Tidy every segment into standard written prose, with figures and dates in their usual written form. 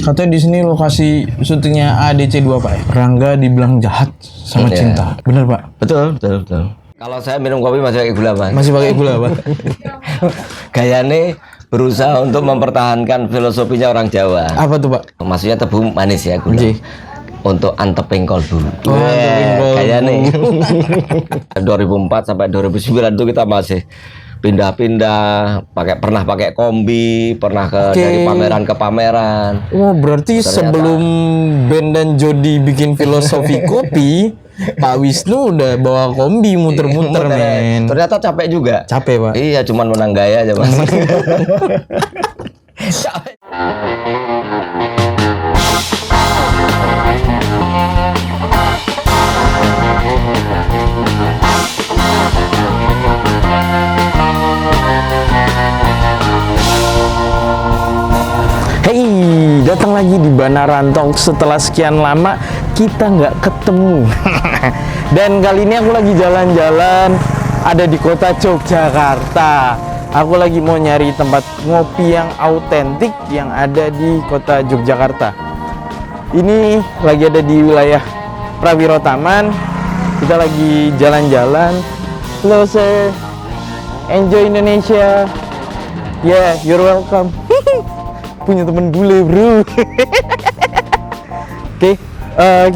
Katanya di sini lokasi syutingnya ADC 2 Pak ya. Rangga dibilang jahat sama cinta. Bener Pak? Betul. Kalau saya minum kopi masih pakai gula, Mas. Masih pakai gula Pak? Gayane berusaha untuk mempertahankan filosofinya orang Jawa. Apa tuh Pak? Maksudnya tebu manis ya gula. Oke. Untuk anteping kolbu. Oh, anteping kolbu. Gayane. 2004 sampai 2009 itu kita masih pindah-pindah, pernah pakai kombi, pernah dari pameran ke pameran. Oh, berarti sebelum Ben dan Jody bikin filosofi kopi, Pak Wisnu udah bawa kombi muter-muter, men. Ternyata capek juga. Capek, Pak. Iya, cuman menang gaya aja, Mas. Hey, datang lagi di Banaran Talk setelah sekian lama kita nggak ketemu. Dan kali ini aku lagi jalan-jalan ada di kota Yogyakarta. Aku lagi mau nyari tempat ngopi yang autentik yang ada di kota Yogyakarta. Ini lagi ada di wilayah Prawiro Taman. Kita lagi jalan-jalan. Hello sir, enjoy Indonesia. Yeah, you're welcome. Punya temen bule bro. Oke,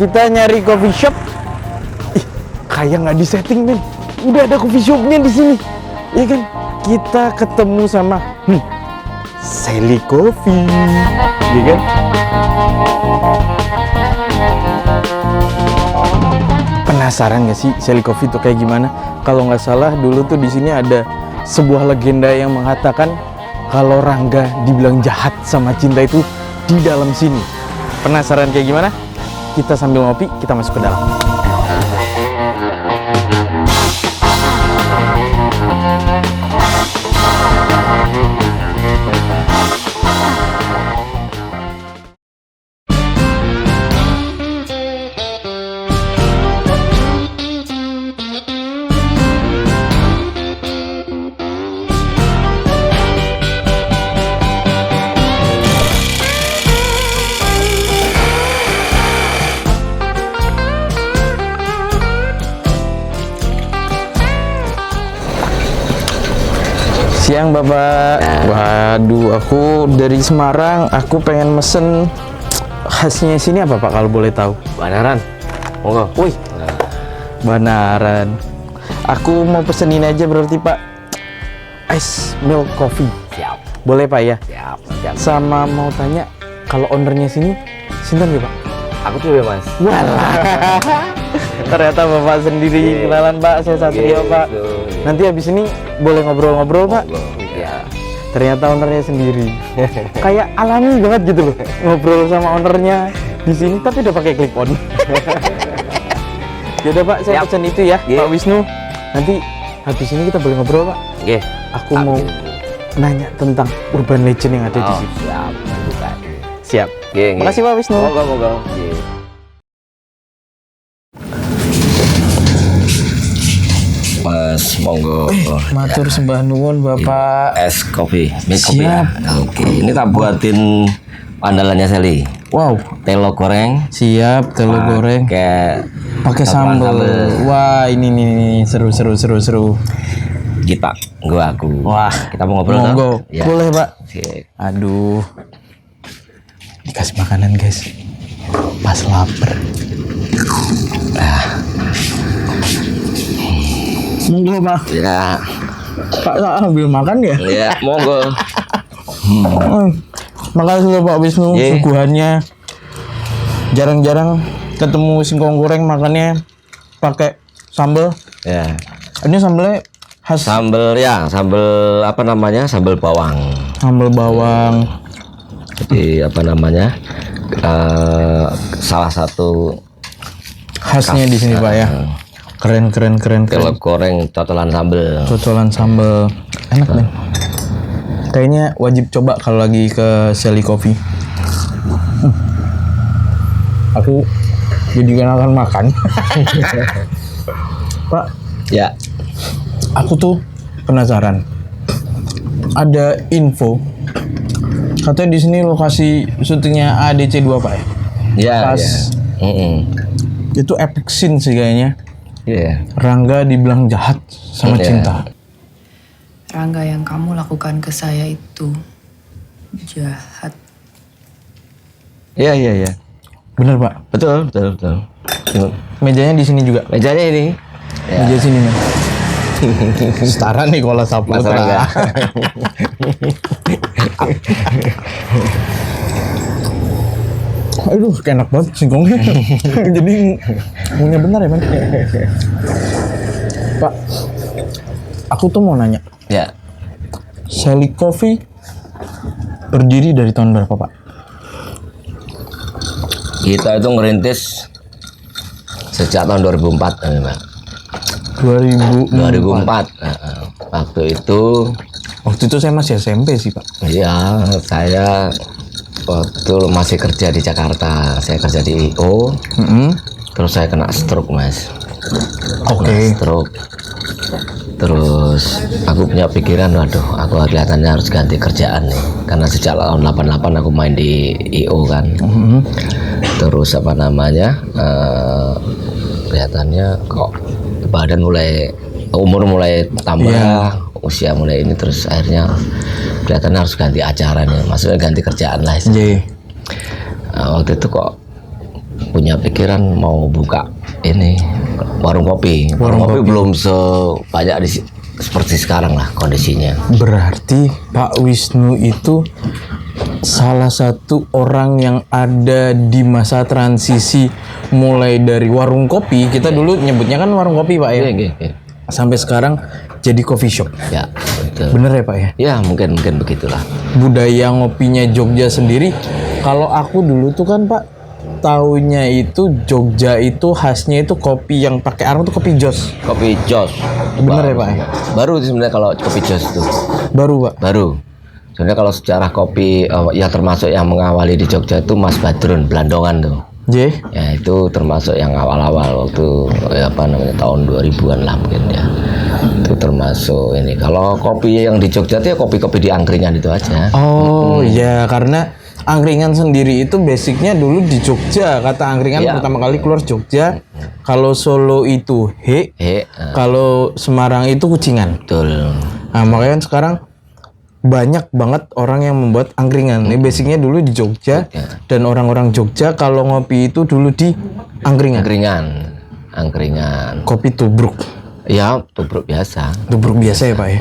kita nyari coffee shop. Ih, kayak nggak disetting men. Udah ada coffee shopnya di sini, iya kan? Kita ketemu sama Sally Coffee, iya kan? Penasaran nggak sih Sally Coffee itu kayak gimana? Kalau nggak salah dulu tuh di sini ada sebuah legenda yang mengatakan kalau Rangga dibilang jahat sama cinta itu di dalam sini. Penasaran kayak gimana? Kita sambil ngopi, kita masuk ke dalam. Siang Bapak. Waduh, aku dari Semarang. Aku pengen mesen khasnya sini apa Pak kalau boleh tahu? Banaran. Monggo. Wih. Banaran. Aku mau pesenin aja berarti Pak. Ice milk coffee. Siap. Boleh Pak ya? Siap. Sama mau tanya kalau ownernya sini sinten ya Pak? Aku tuh ya, Mas. Walah. Ternyata Bapak sendiri. Kenalan Pak, saya Satrio Pak. Nanti habis ini boleh ngobrol-ngobrol Pak? Ya. Ternyata ownernya sendiri. Kayak alami banget gitu loh ngobrol sama ownernya di sini tapi udah pakai clip on. Yaudah Pak, saya pesan itu ya, Pak Wisnu. Nanti habis ini kita boleh ngobrol Pak. Oke. Aku mau nanya tentang urban legend yang ada di sini. Siap. Siap. Oke. Makasih Pak Wisnu. Monggo. Mas, monggo. Matur sembah nuwun Bapak. Es kopi, mie kopi. Siap. Ya. Oke, ini tak buatin andalannya Sally. Wow. Telo goreng. Siap, telur goreng. Pakai sambal. Wah, ini nih seru. Kita, aku. Wah, kita mau ngobrol. Monggo. Ya. Boleh Pak. Oke. Aduh. Dikasih makanan guys. Pas lapar. Monggo Pak. Ya. Pak ambil makan ya? Ya, monggo. Makasih loh Pak Wisnu suguhannya. Jarang-jarang ketemu singkong goreng makannya pakai sambal. Ya. Ini sambalnya khas. Sambal apa namanya? Sambal bawang. Sambal bawang. Jadi apa namanya? Salah satu Khasnya di sini Pak ya. Keren. Telo goreng cocolan sambal. Enak nih. Kayaknya wajib coba kalau lagi ke Sally Coffee. Aku jadi akan makan. Pak. Ya. Aku tuh penasaran. Ada info Katanya di sini lokasi syutingnya ADC 2 Pak ya? Ya, Pas ya. itu epic scene sih kayaknya. Iya. Rangga dibilang jahat sama Iya. Cinta. Rangga, yang kamu lakukan ke saya itu jahat. Iya, iya, iya. Bener Pak. Betul, betul, betul. Mejanya di sini juga. Mejanya ini. Ya. Meja sini Mas. Setara nih kalau Mas Saputra. Rangga. Aduh, kayak enak banget singkongnya. Jadi ngunyah benar ya, Man. Pak, aku tuh mau nanya. Ya. Sally Coffee berdiri dari tahun berapa, Pak? Kita itu ngerintis sejak tahun 2004 kan, Pak. 2004. 2004. Waktu itu Waktu itu saya masih SMP sih, Pak. ya saya waktu masih kerja di Jakarta. Saya kerja di IO. Terus saya kena stroke, Mas. Oke. Stroke. Terus aku punya pikiran, waduh, aku kelihatannya harus ganti kerjaan nih. Karena sejak tahun 88 aku main di IO kan. Terus apa namanya? Kelihatannya kok badan mulai, umur mulai tambah, usia mulai ini, terus akhirnya kelihatannya harus ganti acara nih. Maksudnya ganti kerjaan lah. Iya. Waktu itu kok punya pikiran mau buka ini warung kopi. Warung kopi belum sebanyak seperti sekarang lah kondisinya. Berarti Pak Wisnu itu salah satu orang yang ada di masa transisi, mulai dari warung kopi, kita dulu nyebutnya kan warung kopi Pak ya, Iya. sampai sekarang jadi coffee shop. Ya, betul. Bener ya Pak ya? Ya, mungkin begitulah. Budaya ngopinya Jogja sendiri, kalau aku dulu tuh kan Pak, taunya itu Jogja itu khasnya itu kopi yang pakai arang tuh kopi jos. Kopi Jos. Bener ya Pak ya? Baru sebenarnya kalau kopi Jos itu. Baru Pak? Baru. Sebenarnya kalau sejarah kopi ya termasuk yang mengawali di Jogja itu Mas Badrun Blandongan tuh. J? Ya itu termasuk yang awal-awal waktu apa namanya tahun 2000-an lah mungkin ya. Itu termasuk ini. Kalau kopi yang di Jogja itu ya kopi-kopi di angkringan itu aja. Oh iya, karena angkringan sendiri itu basicnya dulu di Jogja. Kata angkringan Iya. pertama kali keluar Jogja. Kalau Solo itu kalau Semarang itu Kucingan. Betul. Nah makanya sekarang banyak banget orang yang membuat angkringan. Ini basicnya dulu di Jogja, dan orang-orang Jogja kalau ngopi itu dulu di angkringan. Angkringan. Kopi tubruk. Ya, tubruk biasa. Tubruk biasa ya Pak ya.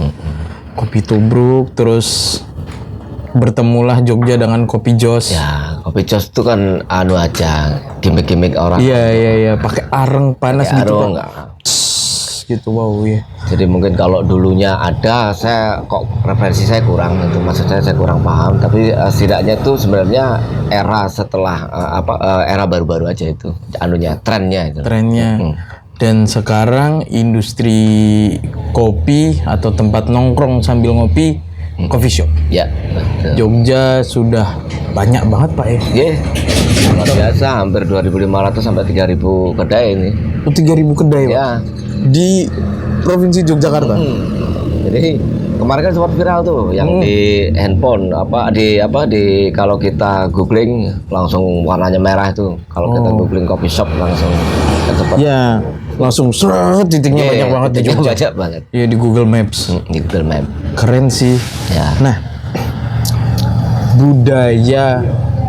Kopi tubruk, terus bertemulah Jogja dengan kopi jos. Ya, kopi Jos itu kan anu aja, gimmick-gimmick orang. Iya, pakai areng panas Pakai gitu arung, Pak. enggak. Gitu, wow ya. Jadi mungkin kalau dulunya ada, saya kok referensi saya kurang, itu maksud saya kurang paham. Tapi setidaknya itu sebenarnya era setelah era baru-baru aja itu, anunya, trennya itu. Trennya. Dan sekarang industri kopi atau tempat nongkrong sambil ngopi, coffee shop. Ya, betul. Jogja sudah banyak banget Pak ya. Iya, luar biasa, hampir 2.500 sampai 3.000 kedai ini. 3.000 kedai Pak. Ya. Di Provinsi Yogyakarta. Jadi kemarin kan sempat viral tuh yang di handphone di kalau kita googling langsung warnanya merah itu. Kalau kita googling coffee shop langsung kan sempat. Ya, langsung seret titiknya banyak banget di Jogja. Banyak banget. Iya, di Google Maps. Di Google Map. Keren sih. Ya. Nah, budaya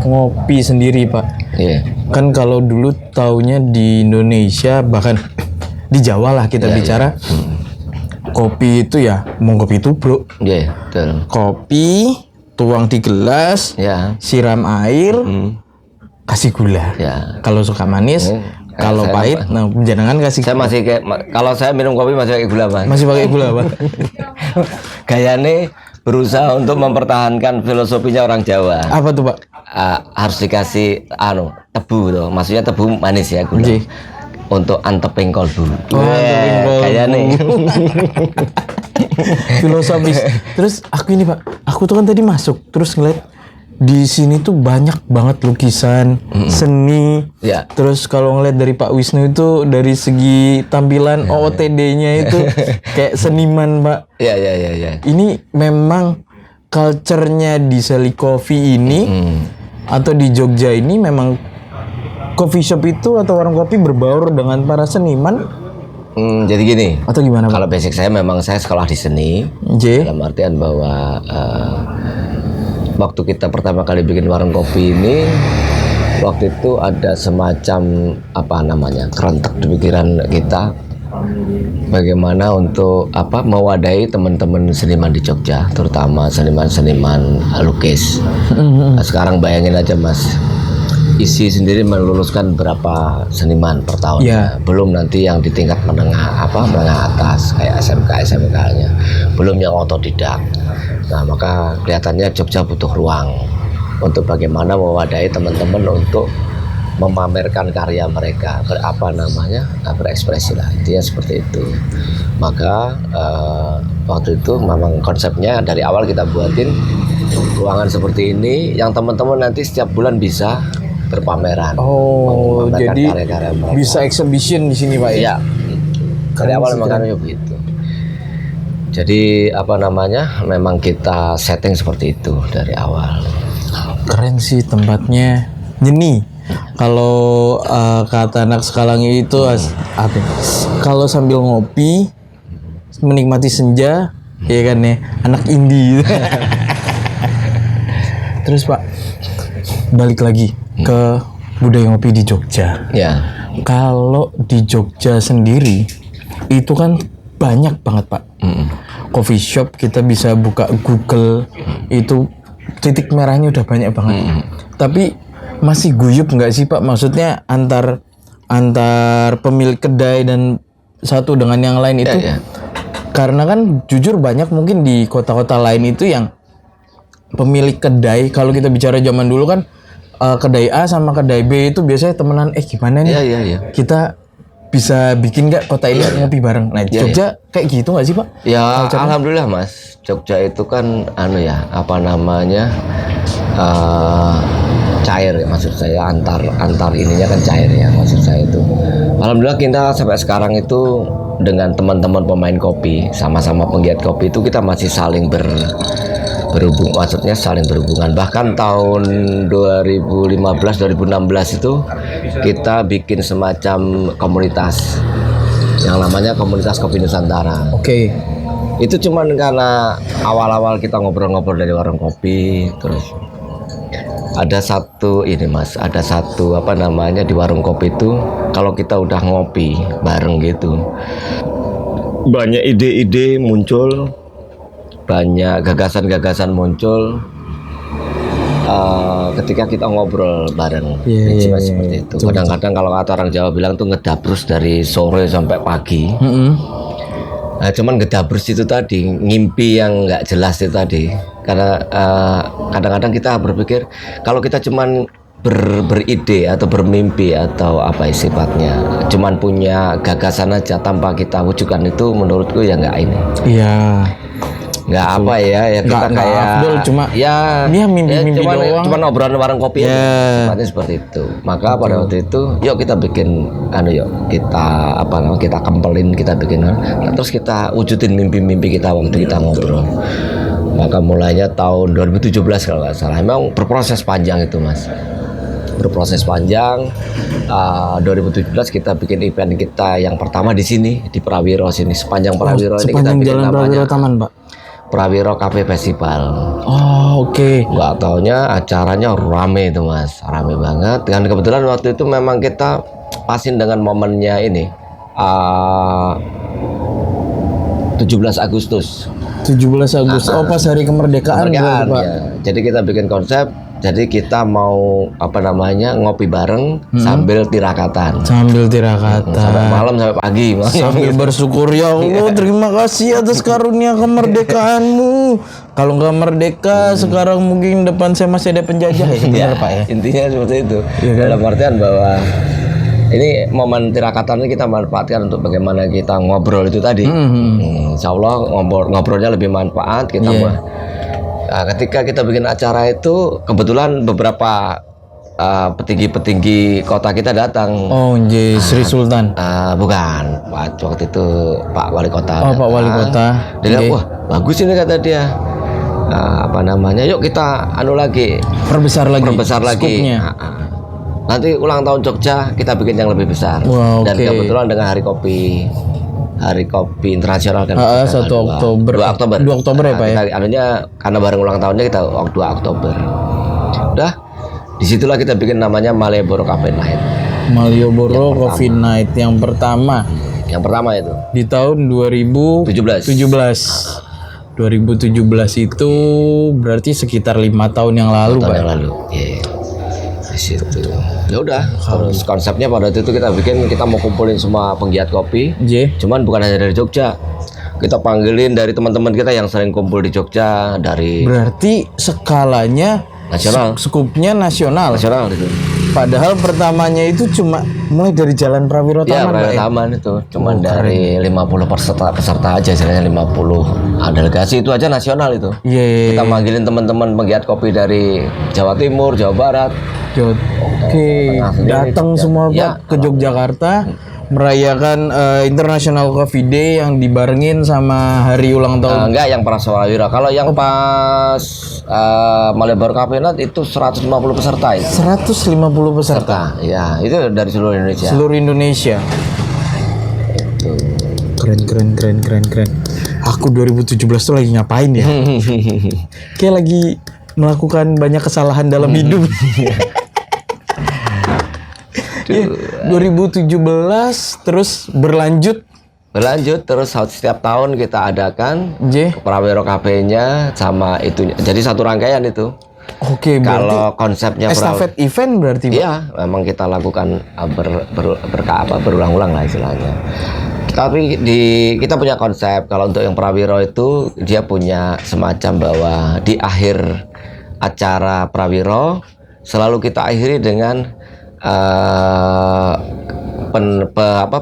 ngopi sendiri Pak. Iya. Kan kalau dulu taunya di Indonesia, bahkan di Jawa lah kita bicara, kopi itu ya mau kopi tubruk. Iya, betul. Kopi tuang di gelas, Ya. siram air, kasih gula. Ya. Kalau suka manis, kalau saya pahit, nah jangan kasih. Saya masih kayak kalau saya minum kopi masih pakai gula, Mas. Masih pakai gula Pak. Gayane berusaha untuk mempertahankan filosofinya orang Jawa. Apa tuh Pak? Harus dikasih tebu tuh. Maksudnya tebu manis ya gula. Oke. Untuk anteping kolbu. anteping kolbu. Kayaknya Filosofis. Terus aku ini Pak, aku tuh kan tadi masuk, terus ngeliat di sini tuh banyak banget lukisan, seni. Ya. Terus kalau ngeliat dari Pak Wisnu itu dari segi tampilan OOTD-nya itu kayak seniman Pak. Ya. Ini memang culture-nya di Sally Coffee ini atau di Jogja ini memang coffee shop itu atau warung kopi berbaur dengan para seniman Jadi gini, atau gimana Pak? kalau basic saya memang saya sekolah di seni, J. dalam artian bahwa waktu kita pertama kali bikin warung kopi ini, waktu itu ada semacam apa namanya kerentek di pikiran kita, bagaimana untuk mewadahi teman-teman seniman di Jogja, terutama seniman-seniman lukis. Nah, sekarang bayangin aja Mas, isi sendiri meluluskan berapa seniman per tahun, belum nanti yang di tingkat menengah atas kayak SMK-nya, belum yang otodidak. Nah maka kelihatannya Jogja butuh ruang untuk bagaimana mewadahi teman-teman untuk memamerkan karya mereka, berekspresi lah, intinya seperti itu. Maka waktu itu memang konsepnya dari awal kita buatin ruangan seperti ini yang teman-teman nanti setiap bulan bisa berpameran. Oh, jadi karya-karya mereka. bisa exhibition di sini Pak ya? Iya. Dari awal memang begitu. Jadi memang kita setting seperti itu dari awal. Keren sih tempatnya, nyeni. Kalau kata anak sekarang itu kalau sambil ngopi menikmati senja, ya kan ya, anak indie. Terus Pak, balik lagi ke budaya ngopi di Jogja. Ya. Kalau di Jogja sendiri itu kan banyak banget Pak. Coffee shop kita bisa buka Google, itu titik merahnya udah banyak banget. Tapi masih guyup nggak sih Pak? Maksudnya antar pemilik kedai dan satu dengan yang lain itu. Karena kan jujur banyak mungkin di kota-kota lain itu yang pemilik kedai, kalau kita bicara zaman dulu kan kedai A sama kedai B itu biasanya temenan, gimana nih? Kita bisa bikin nggak kota ini ngopi bareng. Nah, Jogja kayak gitu nggak sih Pak? Ya, alhamdulillah Mas. Jogja itu kan cair ya, maksud saya antar ininya kan cair ya, maksud saya itu. Alhamdulillah kita sampai sekarang itu dengan teman-teman pemain kopi, sama-sama penggiat kopi itu kita masih saling berhubung, maksudnya saling berhubungan. Bahkan tahun 2015-2016 itu kita bikin semacam komunitas yang namanya Komunitas Kopi Nusantara. Oke. Itu cuman karena awal-awal kita ngobrol-ngobrol dari warung kopi, terus ada satu di warung kopi itu kalau kita udah ngopi bareng gitu, banyak ide-ide muncul, banyak gagasan-gagasan muncul ketika kita ngobrol bareng. Seperti itu. Kadang-kadang kalau kata orang Jawa bilang tuh ngedabrus dari sore sampai pagi. Nah, cuman ngedabrus itu tadi, ngimpi yang nggak jelas itu tadi. Karena kadang-kadang kita berpikir kalau kita cuman beride atau bermimpi atau sifatnya, cuman punya gagasan aja tanpa kita wujudkan, itu menurutku ya nggak ini. Iya. Nggak kita kayak Abdul, cuma mimpi-mimpi doang. Cuman obrolan warung kopi aja, sifatnya seperti itu. Maka pada waktu itu yuk kita bikin kita kempelin, kita bikin, terus kita wujudin mimpi-mimpi kita waktu kita ngobrol. Maka mulainya tahun 2017 kalau nggak salah. Memang berproses panjang itu Mas, berproses panjang. 2017 kita bikin event kita yang pertama di sini, di Prawiro sini, sepanjang Prawiro ini kita bikin Jalan Prawiro Taman Pak, Prawiro Cafe Festival. Oke. Nggak taunya acaranya rame itu Mas, rame banget. Dan kebetulan waktu itu memang kita pasin dengan momennya ini, 17 Agustus. 17 Agustus. Pas hari kemerdekaan Pak. Pak. Ya. Jadi kita bikin konsep, jadi kita mau ngopi bareng sambil tirakatan. Sampai malam sampai pagi. Sambil bersyukur, ya Allah, terima kasih atas karunia kemerdekaanmu. Kalau nggak merdeka sekarang mungkin depan saya masih ada penjajah ya, Pak ya. Intinya seperti itu. Dalam artian bahwa ini momen tirakatan ini kita manfaatkan untuk bagaimana kita ngobrol itu tadi. Insya Allah ngobrolnya lebih manfaat. Ketika kita bikin acara itu, kebetulan beberapa petinggi-petinggi kota kita datang. Sri Sultan. Bukan, waktu itu Pak Wali Kota. Pak Wali Kota. Dia bilang, wah bagus ini kata dia. apa namanya, yuk kita anu lagi, Perbesar lagi. skupnya. skupnya. Nanti ulang tahun Jogja kita bikin yang lebih besar. Wah, Dan oke. kebetulan dengan Hari Kopi Internasional kan. 1 Oktober. 2 Oktober. 2 Oktober ya, Pak, ya? Kita, anunya karena bareng ulang tahunnya kita 2 Oktober. Udah, disitulah kita bikin namanya Malioboro Cafe Night. Malioboro Coffee Night yang pertama Yang pertama itu. di tahun 2017. 2017 itu berarti sekitar 5 tahun yang lalu, Tahun Pak. yang lalu. Iya. Di situ. Ya udah, terus konsepnya pada waktu itu kita mau kumpulin semua penggiat kopi. J. Cuman bukan hanya dari Jogja. Kita panggilin dari teman-teman kita yang sering kumpul di Jogja, dari Berarti skalanya nasional. skupnya nasional. Nasional itu. Padahal pertamanya itu cuma mulai dari Jalan Prawiro Ya, Taman, Pak, ya? Taman itu. Cuman dari 50 peserta aja, istilahnya 50 delegasi itu aja nasional itu. Iya, iya, Kita iya. manggilin teman-teman penggiat kopi dari Jawa Timur, Jawa Barat. Oke, Tengah sendiri, datang Jogja. semua, Ya, Pak, ke Yogyakarta merayakan International Coffee Day yang dibarengin sama hari ulang tahun. Enggak, yang Prasarawira. Kalau yang pas Malioboro Cafe Night itu 150 peserta itu. 150 peserta Ya, itu dari seluruh Indonesia. seluruh Indonesia. Keren. Aku 2017 tuh lagi ngapain ya? Kayak lagi melakukan banyak kesalahan dalam hidup. Ya, 2017 terus berlanjut Terus setiap tahun kita adakan J. Prawiro Cafe-nya sama itunya. Jadi satu rangkaian itu. Oke, berarti Kalau konsepnya estafet event berarti, Pak? Iya, memang kita lakukan berulang-ulang lah istilahnya. Tapi kita punya konsep kalau untuk yang Prawiro itu dia punya semacam bahwa di akhir acara Prawiro selalu kita akhiri dengan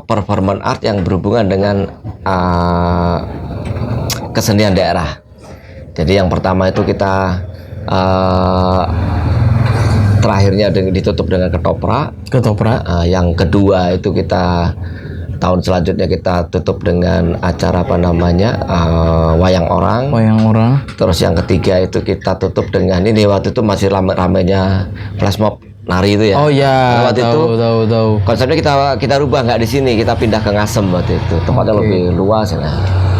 performance art yang berhubungan dengan kesenian daerah. Jadi yang pertama itu kita terakhirnya ditutup dengan ketoprak. Yang kedua itu kita tahun selanjutnya kita tutup dengan acara wayang orang. Terus yang ketiga itu kita tutup dengan ini, waktu itu masih ramenya flash mob nari itu ya. Oh ya, Nah, waktu itu tahu. konsepnya kita rubah, nggak di sini, kita pindah ke Ngasem waktu itu. Tempatnya lebih luas ya.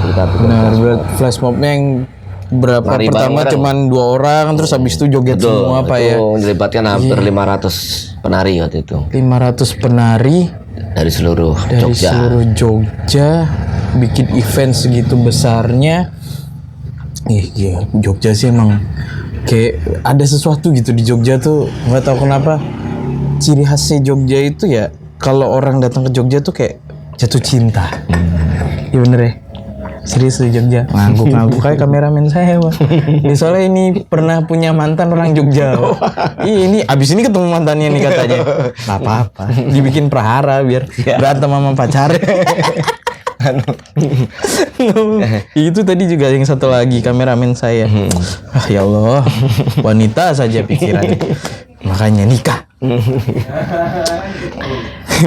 Kita Benar, flash mobnya yang berapa Nari pertama bareng-bareng. cuman 2 orang terus habis itu joget semua, Pak, ya. Itu melibatkan hampir 500 penari waktu itu 500 penari dari seluruh dari Jogja. seluruh Jogja bikin event segitu besarnya. Iya, Jogja sih emang kayak ada sesuatu gitu di Jogja tuh, nggak tahu kenapa. Ciri khasnya Jogja itu ya kalau orang datang ke Jogja tuh kayak jatuh cinta. Iya bener ya. Serius di Jogja. Ngangguk-ngangguk kayak kameramen saya, Pak. Ini soalnya ini pernah punya mantan orang Jogja, Pak. Iya, ini abis ini ketemu mantannya nih katanya. Nggak apa-apa. Dibikin prahara biar berantem sama pacarnya. Itu tadi juga yang satu lagi kameramen saya. Ya Allah, wanita saja pikirannya. Makanya nikah.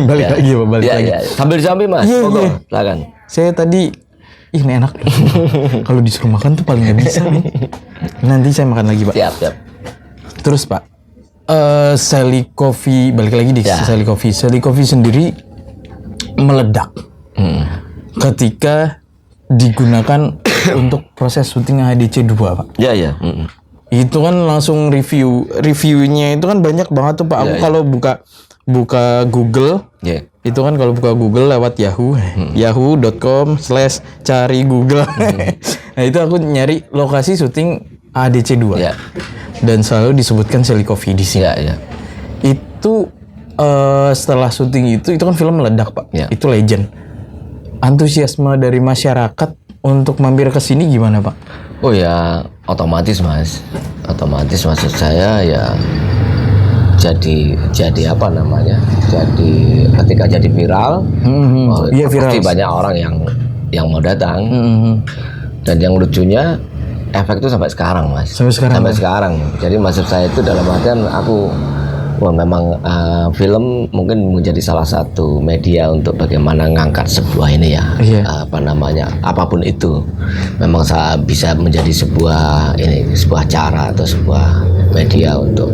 Balik lagi, Pak, balik lagi. Ya. Sambil sambil Mas. Iya, Monggo, iya. silakan. Saya tadi ini enak. Kalau disuruh makan tuh paling nggak bisa nih. Nanti saya makan lagi, Pak. Siap. Terus, Pak, Sally Coffee, balik lagi di Ya. Sally Coffee. Sally Coffee sendiri meledak ketika digunakan untuk proses syuting HDC 2, Pak. Ya. Itu kan langsung reviewnya itu kan banyak banget tuh, Pak. Aku kalau buka Google, itu kan kalau buka Google lewat Yahoo, yahoo.com/cari Google. Nah, itu aku nyari lokasi syuting ADC 2. Ya. Dan selalu disebutkan Sally Coffee di sini. Ya. Itu setelah syuting itu kan film meledak, Pak. Ya. Itu legend. Antusiasme dari masyarakat untuk mampir ke sini gimana, Pak? Oh ya, otomatis Mas. Otomatis maksud saya ya jadi apa namanya? Jadi ketika jadi viral, Iya, viral. pasti banyak orang yang mau datang. Dan yang lucunya efek itu sampai sekarang Mas. Sampai sekarang, Sampai Mas. sekarang. Jadi maksud saya itu dalam artian aku Wah, memang film mungkin menjadi salah satu media untuk bagaimana ngangkat sebuah ini ya, Iya. apa namanya, apapun itu, memang bisa menjadi sebuah cara atau sebuah media untuk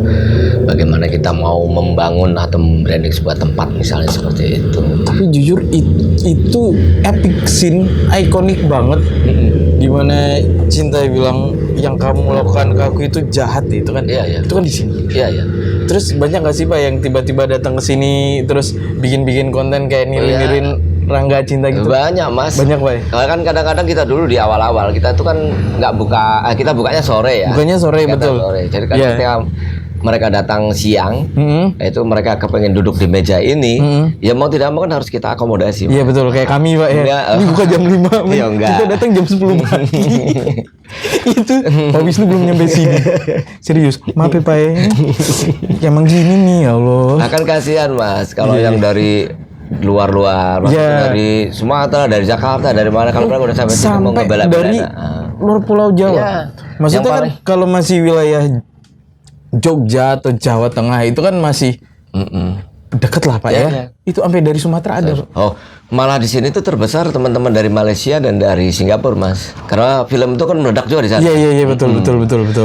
bagaimana kita mau membangun atau membranding sebuah tempat misalnya seperti itu. Tapi jujur itu epic scene, ikonik banget. Dimana Cinta bilang yang kamu lakukan ke aku itu jahat, itu kan? Iya, iya. Itu kan di sini. Iya, iya. Terus banyak gak sih Pak yang tiba-tiba datang ke sini terus bikin konten kayak niru-niruin Rangga Cinta gitu? Banyak, Mas. Banyak, Pak. Kalau kan kadang-kadang kita dulu di awal-awal kita tuh kan nggak buka, kita bukanya sore ya. Bukanya sore, Kita betul. Sore. Jadi kan Iya. ketika mereka datang siang, itu mereka kepengen duduk di meja ini, ya mau tidak mau kan harus kita akomodasi. Iya betul, kayak kami Pak ya. Enggak. Ini buka jam 5, Iya, enggak. kita datang jam 10 pagi. Itu Pak Wisnu belum nyampe sini. Serius, maaf ya Pak ya. Emang gini nih ya Allah. Nah kan kasihan Mas, kalau yang dari luar-luar, maksudnya dari Sumatera, dari Jakarta, dari mana, kalau mereka udah sampai sini mau Sampai ngebela-belain, dari luar Pulau Jawa. Iya. Maksudnya Yang kan paling- kalau masih wilayah Jogja atau Jawa Tengah itu kan masih deket lah Pak Iya, ya. iya. Itu sampai dari Sumatera ada Pak. Oh, malah di sini tuh terbesar teman-teman dari Malaysia dan dari Singapura, Mas. Karena film itu kan meledak juga di sana. Iya betul.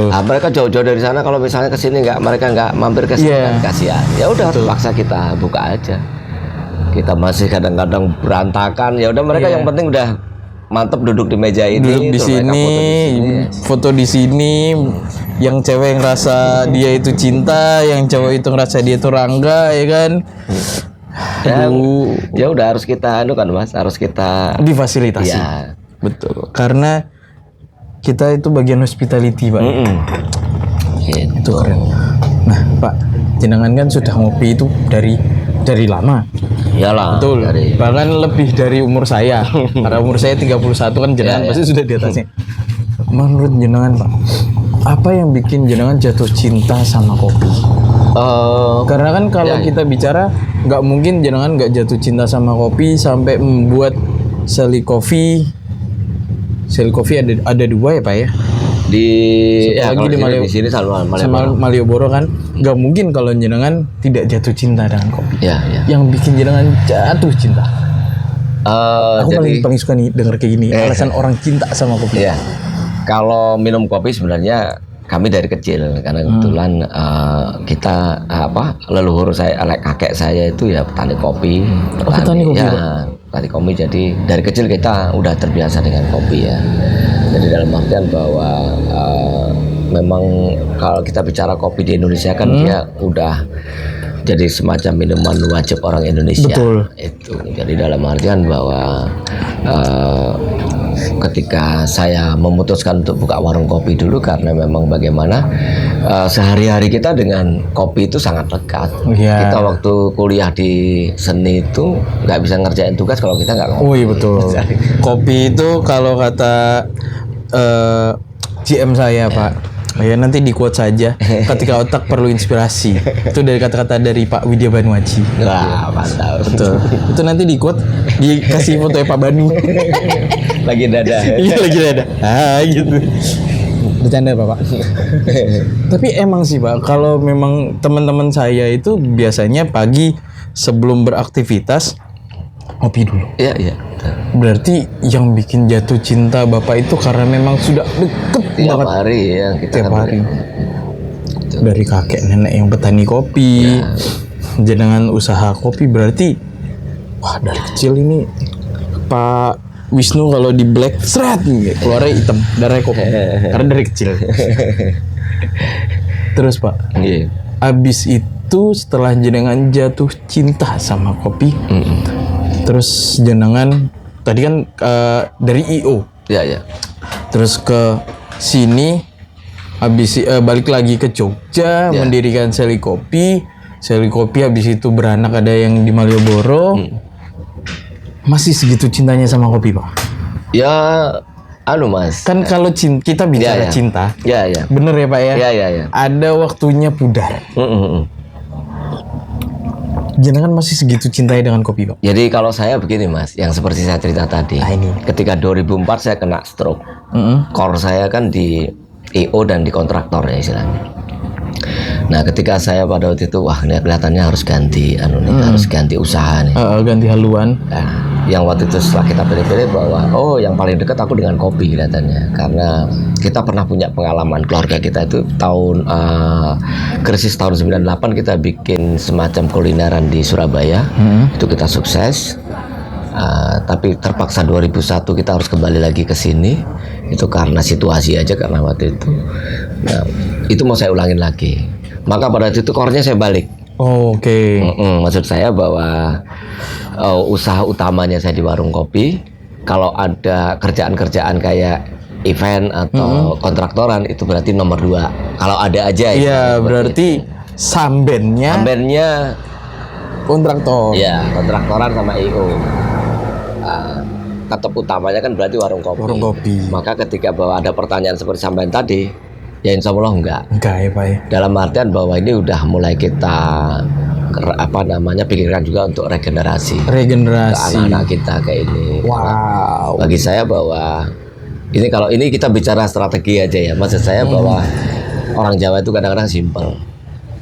Nah, mereka jauh-jauh dari sana, kalau misalnya ke sini mereka nggak mampir ke sini, Iya. kan kasihan. Ya udah, terpaksa kita buka aja. Kita masih kadang-kadang berantakan. Ya udah, mereka yang penting udah mantep duduk di meja ini, Duduk di terus mereka sini, foto di sini, yang cewek ngerasa dia itu Cinta, yang cowok itu ngerasa dia itu Rangga, ya kan? Aduh, Ya udah, harus kita kan Mas, harus kita difasilitasi. ya. Betul. Karena kita itu bagian hospitality, Pak. Gitu. Itu keren. Nah, Pak, jenengan kan sudah ngopi itu dari lama. Iyalah. Betul. Dari Bahkan lebih dari umur saya. Karena umur saya 31 kan jenengan pasti sudah di atasnya. Menurut jenengan, Pak, apa yang bikin jenengan jatuh cinta sama kopi? Karena kan kalau kita bicara nggak mungkin jenengan nggak jatuh cinta sama kopi sampai membuat Sally Coffee. Sally Coffee ada dua ya Pak ya? di Lagi di di sini sama sama Malioboro kan nggak mungkin kalau jenengan tidak jatuh cinta dengan kopi. Ya, ya. Yang bikin jenengan jatuh cinta. Aku Jadi paling suka nih denger kayak gini alasan orang cinta sama kopi. ya, kalau minum kopi sebenarnya kami dari kecil karena kebetulan kita leluhur saya, kakek saya itu ya petani kopi. Petani kopi, ya, Pak. petani kopi. Jadi dari kecil kita udah terbiasa dengan kopi ya. Jadi dalam artian bahwa memang kalau kita bicara kopi di Indonesia kan dia udah jadi semacam minuman wajib orang Indonesia. Betul. Itu jadi dalam artian bahwa ketika saya memutuskan untuk buka warung kopi dulu karena memang bagaimana sehari-hari kita dengan kopi itu sangat dekat. Iya. Kita waktu kuliah di seni itu nggak bisa ngerjain tugas kalau kita nggak ngopi. Oh iya betul. Kopi itu kalau kata GM saya Pak, ya nanti di quote saja. Ketika otak perlu inspirasi, itu dari kata-kata dari Pak Widya Banuaji. Wah, mantap. Betul. Itu nanti di quote, dikasih foto Pak Banu. Lagi dada. Iya lagi ada. Gitu. Bercanda Pak. Tapi emang sih Pak, kalau memang teman-teman saya itu biasanya pagi sebelum beraktivitas ngopi dulu. Iya, iya. Berarti yang bikin jatuh cinta Bapak itu karena memang sudah deket Tiap banget hari ya kita tiap kan hari. Dari kakek nenek yang petani kopi, jenengan usaha kopi, berarti wah dari kecil ini Pak Wisnu kalau di black seret keluarnya hitam darahnya kopi karena dari kecil. Terus Pak, Iya. abis itu setelah jenengan jatuh cinta sama kopi, terus jenengan tadi kan dari IO, Iya, iya. terus ke sini, habis balik lagi ke Jogja, mendirikan Sally Kopi. Sally Kopi habis itu beranak ada yang di Malioboro. Masih segitu cintanya sama kopi Pak? Ya, Mas. Kan kalau kita bicara Iya, iya. cinta, Ya, ya. bener ya Pak ya? Ya, ya, ya. Ada waktunya pudar. Jenengan masih segitu cintai dengan kopi Pak? Jadi kalau saya begini Mas, yang seperti saya cerita tadi, ketika 2004 saya kena stroke, core saya kan di IO dan di kontraktor ya istilahnya. Nah, ketika saya pada waktu itu, wah ini kelihatannya harus ganti, harus ganti usaha nih. Ganti haluan. Nah, yang waktu itu setelah kita pilih-pilih bahwa yang paling dekat aku dengan kopi kelihatannya, karena kita pernah punya pengalaman keluarga kita itu tahun krisis tahun 98 kita bikin semacam kulineran di Surabaya, itu kita sukses. Tapi terpaksa 2001 kita harus kembali lagi ke sini, itu karena situasi aja, karena waktu itu. Nah, itu mau saya ulangin lagi. Maka pada waktu itu core-nya saya balik. Oke. Maksud saya bahwa usaha utamanya saya di warung kopi. Kalau ada kerjaan-kerjaan kayak event atau kontraktoran, itu berarti nomor 2. Kalau ada aja. Iya, berarti sambennya kontraktor. Iya, kontraktoran sama IO. Tetap utamanya kan berarti warung kopi. Warung kopi. Maka ketika bahwa ada pertanyaan seperti sampean tadi, ya insya Allah enggak ya Pak ya. Dalam artian bahwa ini udah mulai kita pikirkan juga untuk regenerasi ke anak-anak kita kayak ini. Wow. Bagi saya bahwa kalau ini kita bicara strategi aja ya. Maksud saya bahwa orang Jawa itu kadang-kadang simpel.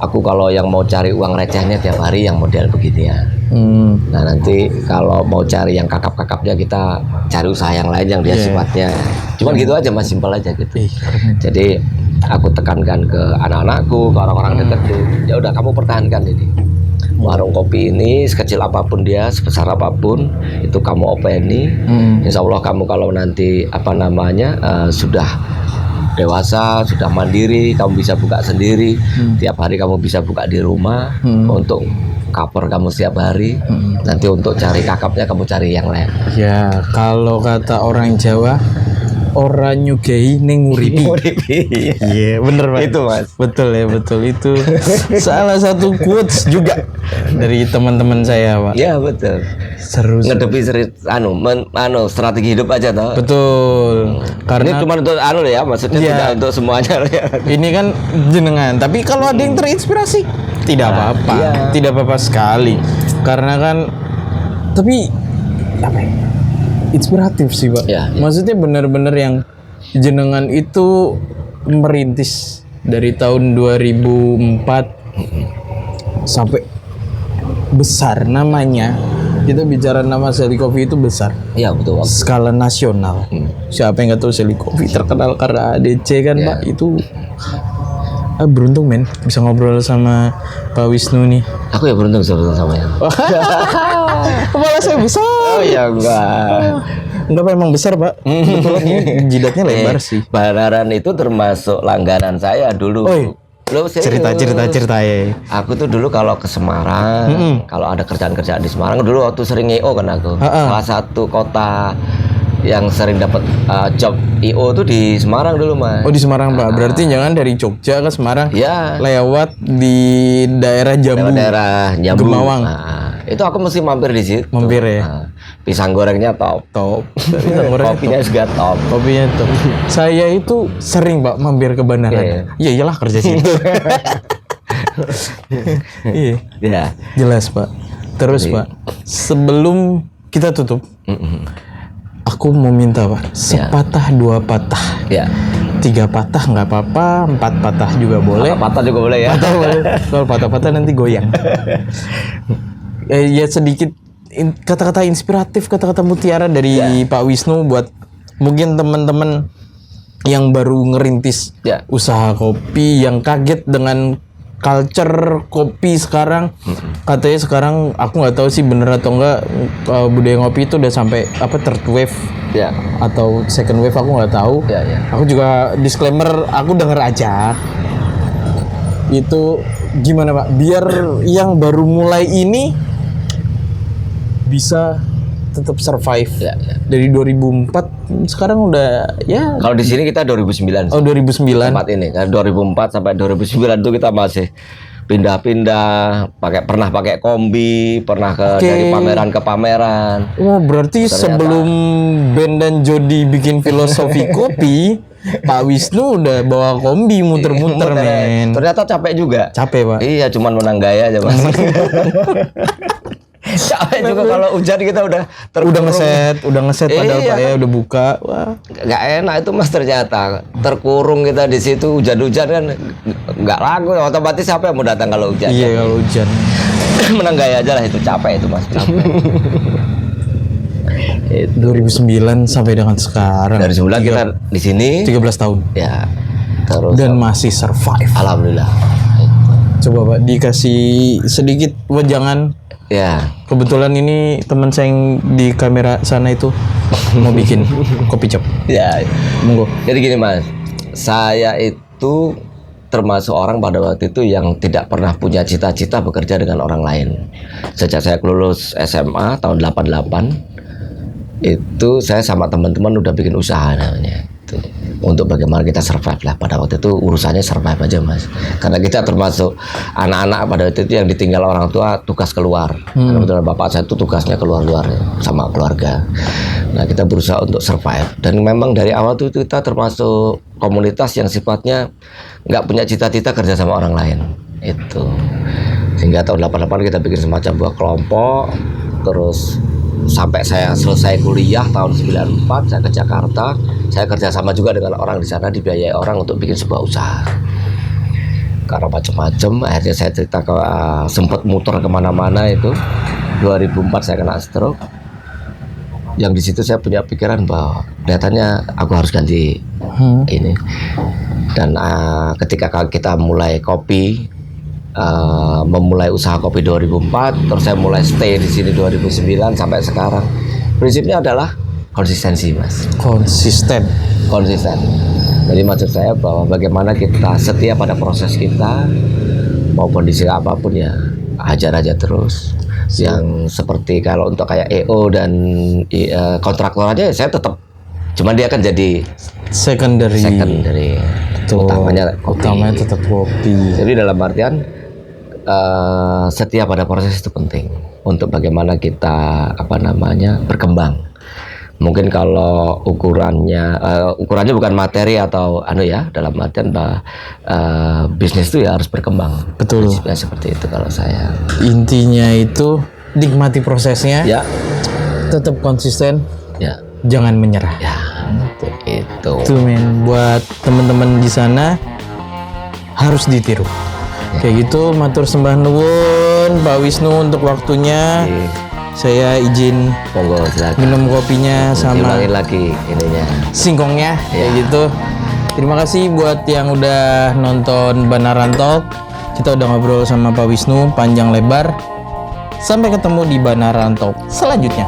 Aku kalau yang mau cari uang recehnya tiap hari yang model beginian. Nah nanti kalau mau cari yang kakap-kakapnya, kita cari usaha yang lain yang dia sifatnya cuman gitu aja, Mas, simpel aja gitu. Jadi aku tekankan ke anak-anakku, ke orang-orang dekatku, ya udah kamu pertahankan ini. Warung kopi ini sekecil apapun dia, sebesar apapun itu kamu openi. Insya Allah kamu kalau nanti sudah dewasa, sudah mandiri, kamu bisa buka sendiri. Tiap hari kamu bisa buka di rumah untuk cover kamu setiap hari. Nanti untuk cari kakapnya kamu cari yang lain. Ya, kalau kata orang Jawa, orang nyugei ning nguripi. Iya, bener Pak. Itu, Mas. Betul ya, betul itu. Salah satu quotes juga dari teman-teman saya, Pak. Iya, betul. Seru. Ngedepi strategi hidup aja toh. Betul. Karena ini cuma untuk ya, maksudnya tidak untuk semuanya ya. Ini kan jenengan, tapi kalau ada yang terinspirasi tidak apa-apa. Tidak apa-apa sekali. Karena kan tapi inspiratif sih Pak. Maksudnya benar-benar yang jenengan itu merintis dari tahun 2004 sampai besar namanya. Kita bicara nama Sally Coffee itu besar. Iya, betul. Skala nasional. Siapa yang nggak tahu Sally Coffee terkenal karena ADC kan Pak. Itu beruntung men bisa ngobrol sama Pak Wisnu nih. Aku ya beruntung sama ya. Kepala saya besar. Oh ya enggak. Enggak memang besar Pak. Kebetulan ini jidatnya lebar sih. Banaran itu termasuk langganan saya dulu. Cerita ya. Aku tuh dulu kalau ke Semarang, kalau ada kerjaan-kerjaan di Semarang dulu waktu sering IO kan aku. Salah satu kota yang sering dapat job IO tuh di Semarang dulu, Mas. Oh, di Semarang, Pak. Berarti jangan dari Jogja ke Semarang. Ya. Lewat di daerah Jambu. Daerah Jambu. Gemawang. Itu aku mesti mampir di situ. Mampir ya. Pisang gorengnya top. Kopinya juga top. Kopinya top. Saya itu sering, Pak, mampir ke Banaran. Iya, iyalah kerja situ. Iya. Jelas, Pak. Terus, Pak, sebelum kita tutup, aku mau minta Pak, sepatah dua patah. 3 patah nggak apa-apa, 4 patah juga boleh. Patah juga boleh ya. Patah boleh. Kalau patah-patah nanti goyang. Ya sedikit kata-kata inspiratif, kata-kata mutiara dari Pak Wisnu buat mungkin teman-teman yang baru ngerintis usaha kopi, yang kaget dengan culture kopi sekarang. Katanya sekarang aku nggak tahu sih bener atau enggak, budaya ngopi itu udah sampai third wave atau second wave, aku nggak tahu. Aku juga disclaimer, aku denger aja. Itu gimana Pak, biar yang baru mulai ini bisa tetap survive. Dari 2004 sekarang udah Kalau di sini kita 2009. Oh, 2009. Tempat ini kan 2004 sampai 2009 itu kita masih pindah-pindah, pernah pakai kombi, pernah dari pameran ke pameran. Oh, berarti sebelum Ben dan Jody bikin filosofi kopi, Pak Wisnu udah bawa kombi muter-muter, men. Ternyata capek juga. Capek, Pak. Iya, cuman menang gaya aja, Mas. Capek juga kalau hujan kita udah udah ngeset padahal Iya, Pak ya udah buka. Wah. nggak enak itu Mas, ternyata terkurung kita di situ, hujan-hujan kan nggak laku, otomatis siapa yang mau datang kalau hujan? Iya kalau hujan. Menang gaya aja lah, itu capek itu Mas, capek. 2009 sampai dengan sekarang. Dari sebulan kita di sini 13 tahun. ya, terus Dan masih survive. alhamdulillah. Coba Pak dikasih sedikit wejangan. Ya, Kebetulan ini teman saya yang di kamera sana itu mau bikin kopi chop. ya. Monggo. Jadi gini Mas, saya itu termasuk orang pada waktu itu yang tidak pernah punya cita-cita bekerja dengan orang lain. Sejak saya lulus SMA tahun 88, itu saya sama teman-teman udah bikin usaha namanya. Itu untuk bagaimana kita survive lah. Pada waktu itu urusannya survive aja Mas. Karena kita termasuk anak-anak pada waktu itu yang ditinggal orang tua tugas keluar. Karena kebetulan bapak saya itu tugasnya keluar-luar ya, sama keluarga. Nah kita berusaha untuk survive. Dan memang dari awal itu kita termasuk komunitas yang sifatnya nggak punya cita-cita kerja sama orang lain. Itu. Sehingga tahun 88 kita bikin semacam buah kelompok. Terus sampai saya selesai kuliah tahun 94 saya ke Jakarta, saya kerjasama juga dengan orang di sana, dibiayai orang untuk bikin sebuah usaha. Karena macam-macam, akhirnya saya cerita ke sempat muter kemana-mana itu. 2004 saya kena stroke. Yang di situ saya punya pikiran bahwa kelihatannya aku harus ganti ini. Dan ketika kita mulai kopi, memulai usaha kopi 2004, terus saya mulai stay di sini 2009 sampai sekarang. Prinsipnya adalah konsistensi Mas. Konsisten. Jadi maksud saya bahwa bagaimana kita setia pada proses kita, mau kondisi apapun ya hajar aja terus. Yang seperti kalau untuk kayak EO dan kontraktor aja saya tetap, cuman dia kan jadi Secondary. Betul. utamanya kopi. Utamanya tetap kopi. Jadi dalam artian setia pada proses itu penting untuk bagaimana kita berkembang. Mungkin kalau ukurannya bukan materi atau dalam artian bahwa bisnis itu ya harus berkembang. Betul. Ya, seperti itu kalau saya. Intinya itu nikmati prosesnya. Ya, Tetap konsisten. ya, Jangan menyerah. ya. Itu. Itu men, buat teman-teman di sana harus ditiru. Kayak gitu, matur sembah nuwun Pak Wisnu untuk waktunya. Saya izin Monggo silakan. minum kopinya sama Diulangin lagi ininya. singkongnya kayak gitu. Terima kasih buat yang udah nonton Banaran Talk. Kita udah ngobrol sama Pak Wisnu panjang lebar. Sampai ketemu di Banaran Talk selanjutnya.